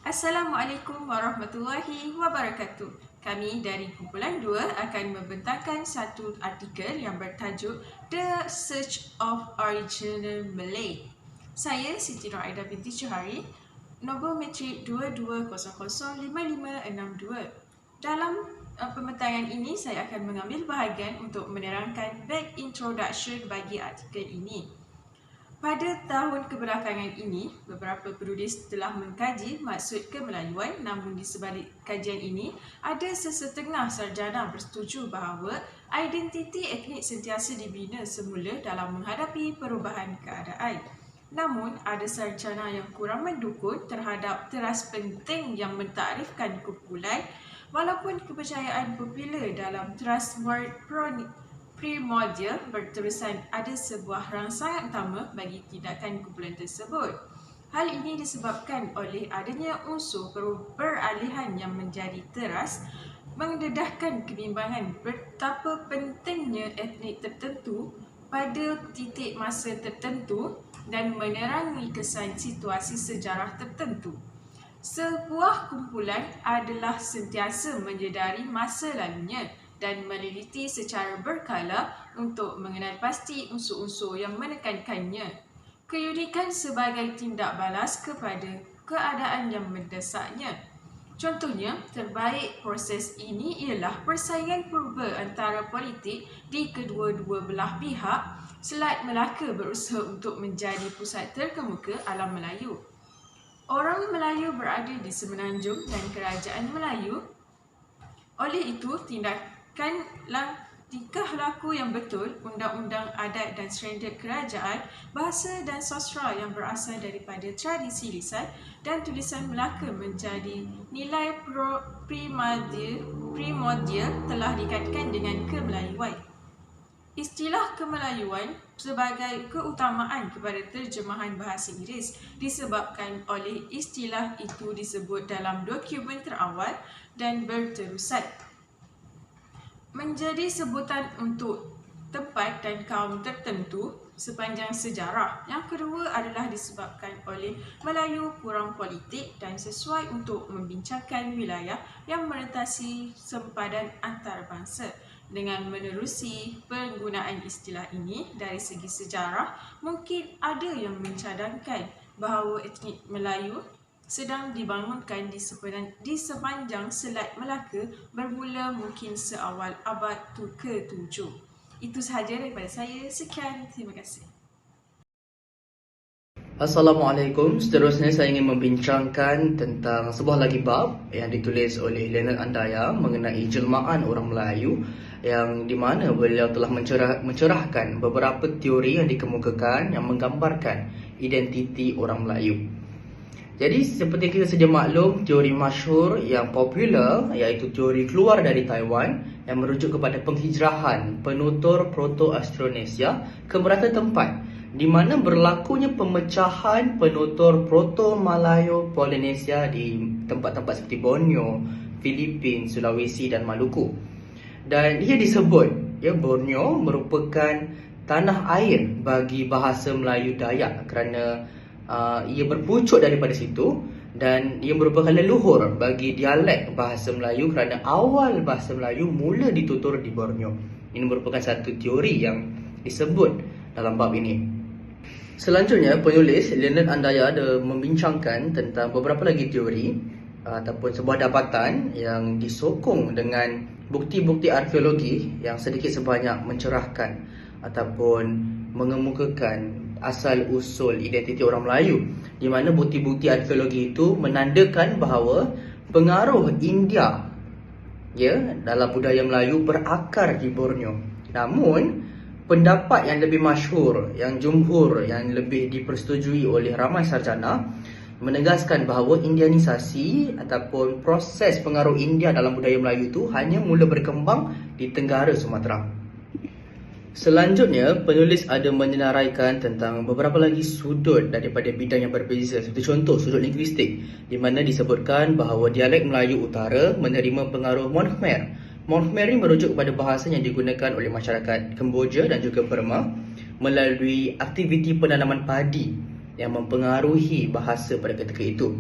Assalamualaikum warahmatullahi wabarakatuh. Kami dari kumpulan 2 akan membentangkan satu artikel yang bertajuk The Search of Original Malay. Saya Siti Nur Aida binti Johari, nombor metrik 22005562. Dalam pembentangan ini, saya akan mengambil bahagian untuk menerangkan back introduction bagi artikel ini. Pada tahun kebelakangan ini, beberapa penulis telah mengkaji maksud kemelayuan, namun di sebalik kajian ini, ada sesetengah sarjana bersetuju bahawa identiti etnik sentiasa dibina semula dalam menghadapi perubahan keadaan. Namun, ada sarjana yang kurang mendukung terhadap teras penting yang mentarifkan kumpulan, walaupun kepercayaan popular dalam teras primordial berterusan ada sebuah rangsangan utama bagi tindakan kumpulan tersebut. Hal ini disebabkan oleh adanya unsur peralihan yang menjadi teras, mendedahkan kebimbangan betapa pentingnya etnik tertentu pada titik masa tertentu dan menerangi kesan situasi sejarah tertentu. Sebuah kumpulan adalah sentiasa menyedari masa lalunya dan meneliti secara berkala untuk mengenal pasti unsur-unsur yang menekankannya. Keunikan sebagai tindak balas kepada keadaan yang mendesaknya. Contohnya, terbaik proses ini ialah persaingan purba antara politik di kedua-dua belah pihak. Selat Melaka berusaha untuk menjadi pusat terkemuka alam Melayu. Orang Melayu berada di semenanjung dan kerajaan Melayu. Oleh itu, tingkah laku yang betul, undang-undang adat dan standard kerajaan, bahasa dan sastra yang berasal daripada tradisi lisan dan tulisan Melaka menjadi nilai primordial telah dikaitkan dengan kemelayuan. Istilah kemelayuan sebagai keutamaan kepada terjemahan bahasa Inggeris disebabkan oleh istilah itu disebut dalam dokumen terawal dan berterusan. Menjadi sebutan untuk tempat dan kaum tertentu sepanjang sejarah. Yang kedua adalah disebabkan oleh Melayu kurang politik dan sesuai untuk membincangkan wilayah yang merentasi sempadan antarabangsa. Dengan menerusi penggunaan istilah ini dari segi sejarah, mungkin ada yang mencadangkan bahawa etnik Melayu sedang dibangunkan di sepanjang Selat Melaka bermula mungkin seawal abad ke-7. Itu sahaja daripada saya. Sekian, terima kasih. Assalamualaikum. Seterusnya saya ingin membincangkan tentang sebuah lagi bab yang ditulis oleh Leonard Andaya mengenai jelmaan orang Melayu, yang di mana beliau telah mencerahkan beberapa teori yang dikemukakan yang menggambarkan identiti orang Melayu. Jadi seperti kita sedia maklum, teori masyhur yang popular iaitu teori keluar dari Taiwan yang merujuk kepada penghijrahan penutur Proto-Austronesia ke merata tempat, di mana berlakunya pemecahan penutur Proto-Malayo-Polinesia di tempat-tempat seperti Borneo, Filipina, Sulawesi dan Maluku. Dan ia disebut Borneo merupakan tanah air bagi bahasa Melayu Dayak kerana ia berpucuk daripada situ, dan ia merupakan leluhur bagi dialek bahasa Melayu kerana awal bahasa Melayu mula ditutur di Borneo. Ini merupakan satu teori yang disebut dalam bab ini. Selanjutnya, penulis Leonard Andaya ada membincangkan tentang beberapa lagi teori ataupun sebuah dapatan yang disokong dengan bukti-bukti arkeologi yang sedikit sebanyak mencerahkan ataupun mengemukakan asal-usul identiti orang Melayu, di mana bukti-bukti arkeologi itu menandakan bahawa pengaruh India dalam budaya Melayu berakar di Borneo. Namun, pendapat yang lebih masyhur, yang jumhur, yang lebih dipersetujui oleh ramai sarjana menegaskan bahawa Indianisasi ataupun proses pengaruh India dalam budaya Melayu itu hanya mula berkembang di Tenggara Sumatera. Selanjutnya, penulis ada menyenaraikan tentang beberapa lagi sudut daripada bidang yang berbeza, seperti contoh sudut linguistik, di mana disebutkan bahawa dialek Melayu Utara menerima pengaruh Mon Khmer. Mon Khmer ini merujuk kepada bahasa yang digunakan oleh masyarakat Kemboja dan juga Burma melalui aktiviti penanaman padi yang mempengaruhi bahasa pada ketika itu.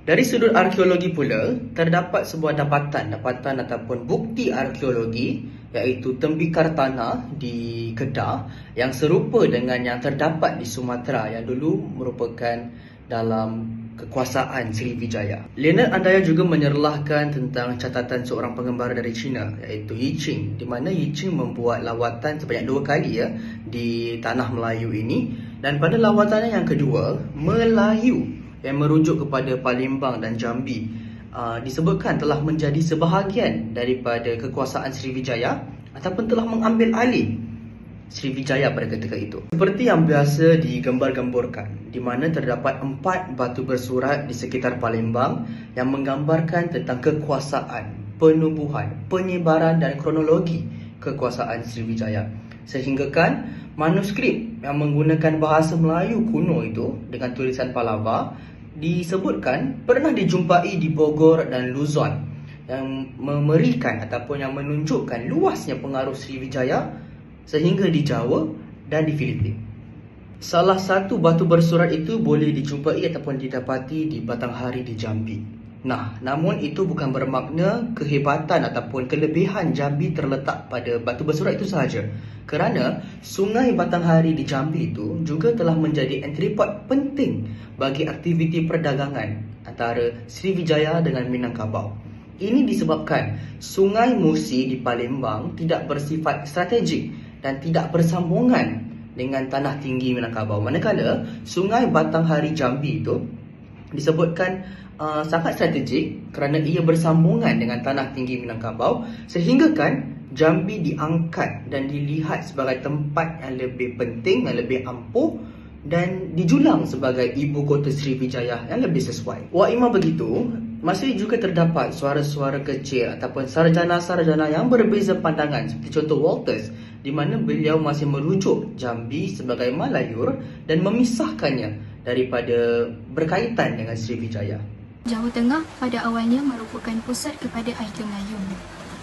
Dari sudut arkeologi pula, terdapat sebuah dapatan ataupun bukti arkeologi iaitu tembikar tanah di Kedah yang serupa dengan yang terdapat di Sumatera yang dulu merupakan dalam kekuasaan Sriwijaya. Leonard Andaya juga menyerlahkan tentang catatan seorang pengembara dari China iaitu Yi Qing, di mana Yi Qing membuat lawatan sebanyak 2 kali di tanah Melayu ini, dan pada lawatannya yang kedua, Melayu yang merujuk kepada Palembang dan Jambi disebutkan telah menjadi sebahagian daripada kekuasaan Sriwijaya ataupun telah mengambil alih Sriwijaya pada ketika itu. Seperti yang biasa digambar-gambarkan, di mana terdapat 4 batu bersurat di sekitar Palembang yang menggambarkan tentang kekuasaan, penubuhan, penyebaran dan kronologi kekuasaan Sriwijaya. Sehinggakan manuskrip yang menggunakan bahasa Melayu kuno itu dengan tulisan Palava disebutkan pernah dijumpai di Bogor dan Luzon, yang memberikan ataupun yang menunjukkan luasnya pengaruh Sriwijaya sehingga di Jawa dan di Filipina. Salah satu batu bersurat itu boleh dijumpai ataupun didapati di Batanghari di Jambi. Nah, namun itu bukan bermakna kehebatan ataupun kelebihan Jambi terletak pada batu bersurat itu sahaja. Kerana Sungai Batanghari di Jambi itu juga telah menjadi entrepot penting bagi aktiviti perdagangan antara Sriwijaya dengan Minangkabau. Ini disebabkan Sungai Musi di Palembang tidak bersifat strategik dan tidak bersambungan dengan tanah tinggi Minangkabau. Manakala Sungai Batanghari Jambi itu disebutkan sangat strategik kerana ia bersambungan dengan tanah tinggi Minangkabau, sehinggakan Jambi diangkat dan dilihat sebagai tempat yang lebih penting, yang lebih ampuh dan dijulang sebagai ibu kota Sriwijaya yang lebih sesuai. Waimah begitu, masih juga terdapat suara-suara kecil ataupun sarjana-sarjana yang berbeza pandangan seperti contoh Walters, di mana beliau masih merujuk Jambi sebagai Malayur dan memisahkannya daripada berkaitan dengan Sriwijaya. Jawa Tengah pada awalnya merupakan pusat kepada idea Melayu.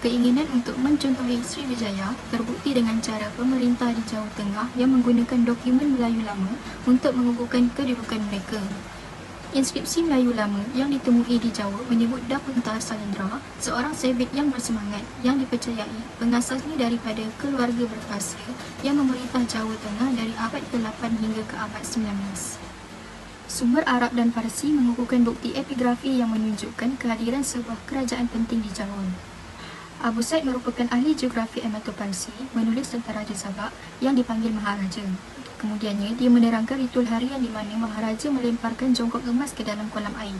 Keinginan untuk mencontohi Sriwijaya terbukti dengan cara pemerintah di Jawa Tengah yang menggunakan dokumen Melayu lama untuk mengukuhkan kedudukan mereka. Inskripsi Melayu lama yang ditemui di Jawa menyebut Dapunta Salendra, seorang sabit yang bersemangat yang dipercayai pengasasnya daripada keluarga berkuasa yang memerintah Jawa Tengah dari abad ke-8 hingga ke abad 19. Sumber Arab dan Parsi mengukuhkan bukti epigrafi yang menunjukkan kehadiran sebuah kerajaan penting di Jawa. Abu Said merupakan ahli geografi Amato-Parsi, menulis tentang Raja Sabak yang dipanggil Maharaja. Kemudiannya, dia menerangkan ritual harian di mana Maharaja melemparkan jongkok emas ke dalam kolam air.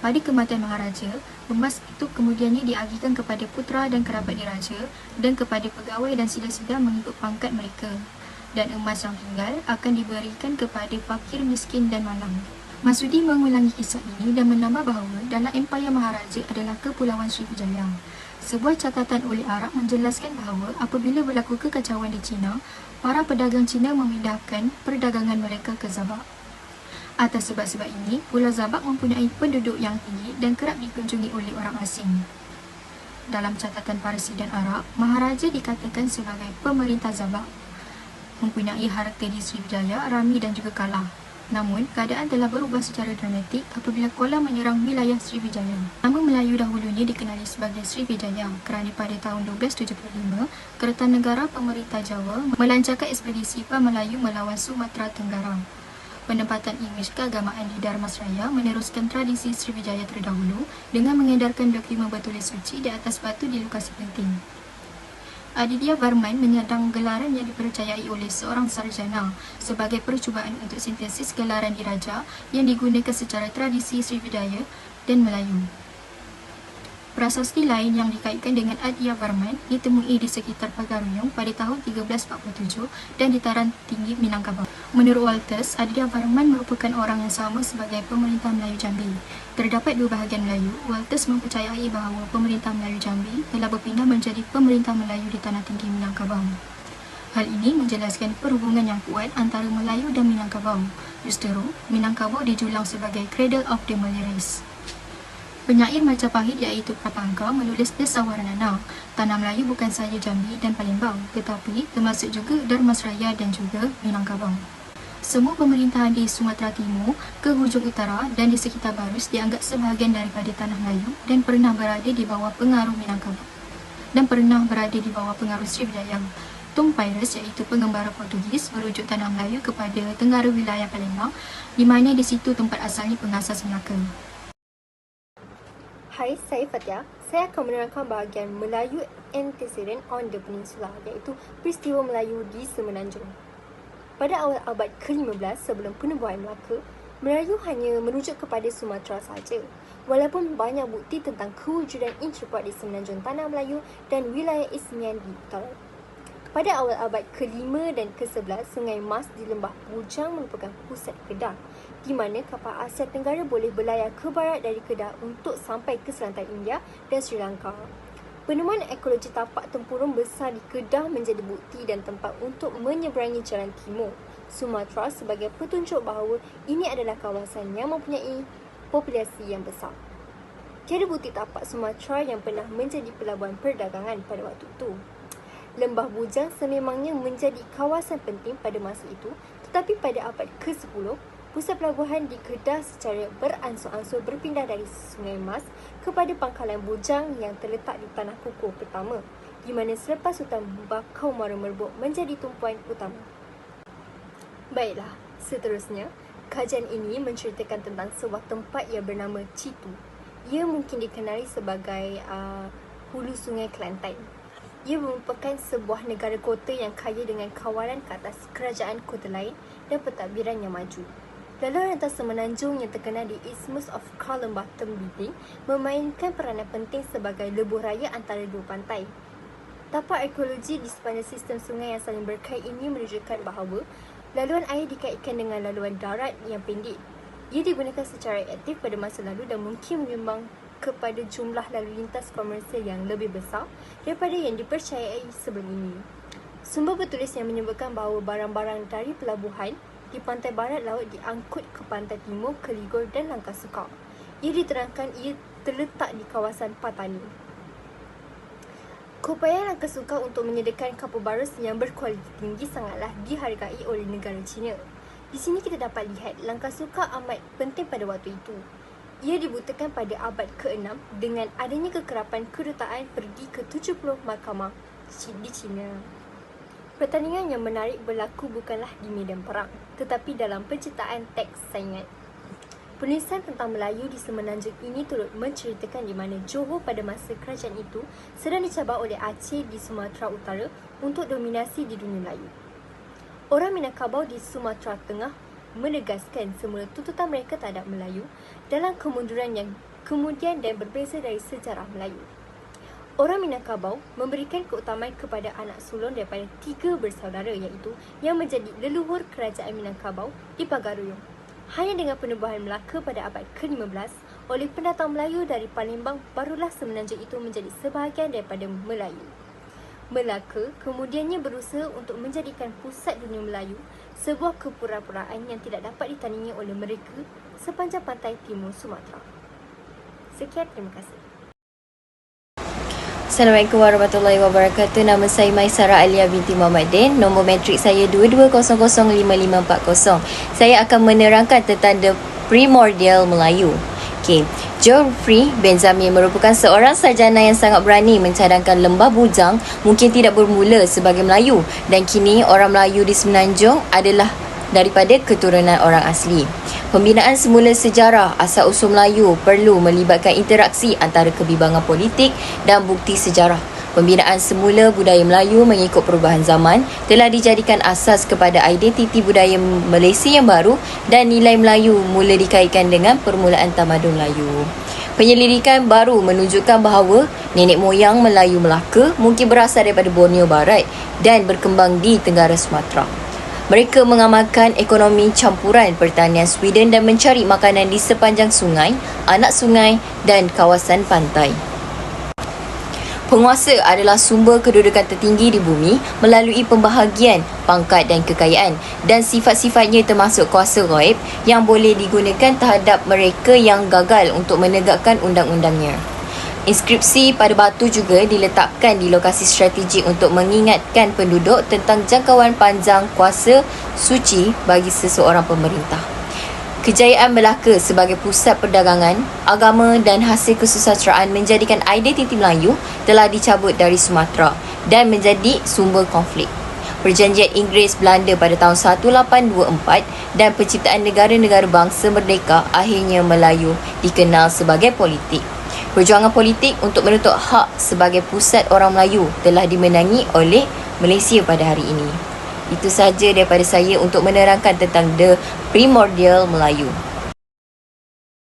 Pada kematian Maharaja, emas itu kemudiannya diagihkan kepada putera dan kerabat diraja dan kepada pegawai dan sila-sila mengikut pangkat mereka. Dan emas yang tinggal akan diberikan kepada fakir, miskin dan malang. Masudi mengulangi kisah ini dan menambah bahawa dalam Empayar Maharaja adalah Kepulauan Sriwijaya. Sebuah catatan oleh Arab menjelaskan bahawa apabila berlaku kekacauan di China, para pedagang Cina memindahkan perdagangan mereka ke Zabak. Atas sebab-sebab ini, Pulau Zabak mempunyai penduduk yang tinggi dan kerap dikunjungi oleh orang asing. Dalam catatan Parsi dan Arab, Maharaja dikatakan sebagai pemerintah Zabak. Mempunyai harta di Sriwijaya, ramai dan juga kalah. Namun, keadaan telah berubah secara dramatik apabila Kuala menyerang wilayah Sriwijaya. Nama Melayu dahulunya dikenali sebagai Sriwijaya kerana pada tahun 1275, Kertanegara Pemerintah Jawa melancarkan ekspedisi Melayu melawan Sumatera Tenggara. Penempatan imej keagamaan di Darmasraya meneruskan tradisi Sriwijaya terdahulu dengan mengedarkan dokumen bertulis suci di atas batu di lokasi penting. Aditya Varman menyandang gelaran yang dipercayai oleh seorang sarjana sebagai percubaan untuk sintesis gelaran diraja yang digunakan secara tradisi Sriwijaya dan Melayu. Prasasti lain yang dikaitkan dengan Aditya Varman ditemui di sekitar Pagaruyung pada tahun 1347 dan di Taran Tinggi Minangkabau. Menurut Walters, Aditya Varman merupakan orang yang sama sebagai pemerintah Melayu Jambi. Terdapat 2 bahagian Melayu. Walters mempercayai bahawa pemerintah Melayu Jambi telah berpindah menjadi pemerintah Melayu di Tanah Tinggi Minangkabau. Hal ini menjelaskan perhubungan yang kuat antara Melayu dan Minangkabau. Justeru, Minangkabau dijulang sebagai Cradle of the Malay Race. Penyair Majapahit iaitu Pratangka menulis Desawaranana. Tanah Melayu bukan sahaja Jambi dan Palembang, tetapi termasuk juga Darmasraya dan juga Minangkabau. Semua pemerintahan di Sumatera Timur ke hujung utara dan di sekitar Barus dianggap sebahagian daripada tanah Melayu dan pernah berada di bawah pengaruh Minangkabau dan pernah berada di bawah pengaruh Srivijaya. Tung Pirates iaitu pengembara Portugis merujuk tanah Melayu kepada tenggara wilayah Palembang, di mana di situ tempat asalnya pengasas Melaka. Hai, saya Fatia. Saya akan menerangkan bahagian Melayu antecedent on the peninsula, iaitu peristiwa Melayu di Semenanjung. Pada awal abad ke-15 sebelum penubuhan Melaka, Melayu hanya merujuk kepada Sumatera sahaja. Walaupun banyak bukti tentang kewujudan intrikat di Semenanjung Tanah Melayu dan wilayah Ismian di utara. Pada awal abad ke-5 dan ke-11, Sungai Mas di Lembah Bujang merupakan pusat Kedah, di mana kapal Asia Tenggara boleh berlayar ke barat dari Kedah untuk sampai ke selatan India dan Sri Lanka. Penemuan ekologi tapak tempurung besar di Kedah menjadi bukti dan tempat untuk menyeberangi jalan timur Sumatera sebagai petunjuk bahawa ini adalah kawasan yang mempunyai populasi yang besar. Tiada bukti tapak Sumatera yang pernah menjadi pelabuhan perdagangan pada waktu itu. Lembah Bujang sememangnya menjadi kawasan penting pada masa itu, tetapi pada abad ke-10, pusat pelabuhan di Kedah secara beransur-ansur berpindah dari Sungai Mas kepada pangkalan Bujang yang terletak di Tanah Kukuh pertama, di mana selepas Sultan Bakau Muara Merbuk menjadi tumpuan utama. Baiklah, seterusnya, kajian ini menceritakan tentang sebuah tempat yang bernama Citu. Ia mungkin dikenali sebagai hulu Sungai Kelantan. Ia merupakan sebuah negara kota yang kaya dengan kawalan ke atas kerajaan kota lain dan pentadbiran yang maju. Laluan rantas Semenanjung yang terkenal di Isthmus of Columbia Bidding memainkan peranan penting sebagai lebuh raya antara dua pantai. Tapak ekologi di sepanjang sistem sungai yang saling berkait ini menunjukkan bahawa laluan air dikaitkan dengan laluan darat yang pendek. Ia digunakan secara aktif pada masa lalu dan mungkin menyumbang kepada jumlah lalu lintas komersial yang lebih besar daripada yang dipercayai sebelum ini. Sumber bertulis yang menyebutkan bahawa barang-barang dari pelabuhan di pantai barat laut diangkut ke pantai timur, Keligor dan Langkasuka. Ia diterangkan ia terletak di kawasan Patani. Keupayaan Langkasuka untuk menyediakan kapal barus yang berkualiti tinggi sangatlah dihargai oleh negara China. Di sini kita dapat lihat Langkasuka amat penting pada waktu itu. Ia dibuktikan pada abad ke-6 dengan adanya kekerapan kedutaan pergi ke 70 mahkamah di China. Pertandingan yang menarik berlaku bukanlah di medan perang, tetapi dalam penciptaan teks saingan. Penulisan tentang Melayu di Semenanjung ini turut menceritakan di mana Johor pada masa kerajaan itu sedang dicabar oleh Aceh di Sumatera Utara untuk dominasi di dunia Melayu. Orang Minangkabau di Sumatera Tengah menegaskan semula tuntutan mereka terhadap Melayu dalam kemunduran yang kemudian dan berbeza dari sejarah Melayu. Orang Minangkabau memberikan keutamaan kepada anak sulung daripada 3 bersaudara iaitu yang menjadi leluhur kerajaan Minangkabau di Pagaruyung. Hanya dengan penubuhan Melaka pada abad ke-15 oleh pendatang Melayu dari Palembang barulah Semenanjung itu menjadi sebahagian daripada Melayu. Melaka kemudiannya berusaha untuk menjadikan pusat dunia Melayu, sebuah kepura-puraan yang tidak dapat ditandingi oleh mereka sepanjang pantai timur Sumatera. Sekian, terima kasih. Assalamualaikum warahmatullahi wabarakatuh. Nama saya Maisara Alia binti Muhammad Din. Nombor matrik saya 22005540. Saya akan menerangkan tentang The Primordial Melayu. Okey, Geoffrey Benjamin merupakan seorang sarjana yang sangat berani mencadangkan Lembah Bujang mungkin tidak bermula sebagai Melayu dan kini orang Melayu di Semenanjung adalah daripada keturunan orang asli. Pembinaan semula sejarah asal-usul Melayu perlu melibatkan interaksi antara kebimbangan politik dan bukti sejarah. Pembinaan semula budaya Melayu mengikut perubahan zaman telah dijadikan asas kepada identiti budaya Malaysia yang baru dan nilai Melayu mula dikaitkan dengan permulaan tamadun Melayu. Penyelidikan baru menunjukkan bahawa nenek moyang Melayu Melaka mungkin berasal daripada Borneo Barat dan berkembang di Tenggara Sumatera. Mereka mengamalkan ekonomi campuran pertanian Sweden dan mencari makanan di sepanjang sungai, anak sungai dan kawasan pantai. Penguasa adalah sumber kedudukan tertinggi di bumi melalui pembahagian pangkat dan kekayaan dan sifat-sifatnya termasuk kuasa ghaib yang boleh digunakan terhadap mereka yang gagal untuk menegakkan undang-undangnya. Inskripsi pada batu juga diletakkan di lokasi strategik untuk mengingatkan penduduk tentang jangkauan panjang kuasa suci bagi seseorang pemerintah. Kejayaan Melaka sebagai pusat perdagangan, agama dan hasil kesusasteraan menjadikan identiti Melayu telah dicabut dari Sumatera dan menjadi sumber konflik. Perjanjian Inggeris Belanda pada tahun 1824 dan penciptaan negara-negara bangsa merdeka, akhirnya Melayu dikenal sebagai politik. Perjuangan politik untuk menuntut hak sebagai pusat orang Melayu telah dimenangi oleh Malaysia pada hari ini. Itu sahaja daripada saya untuk menerangkan tentang The Primordial Melayu.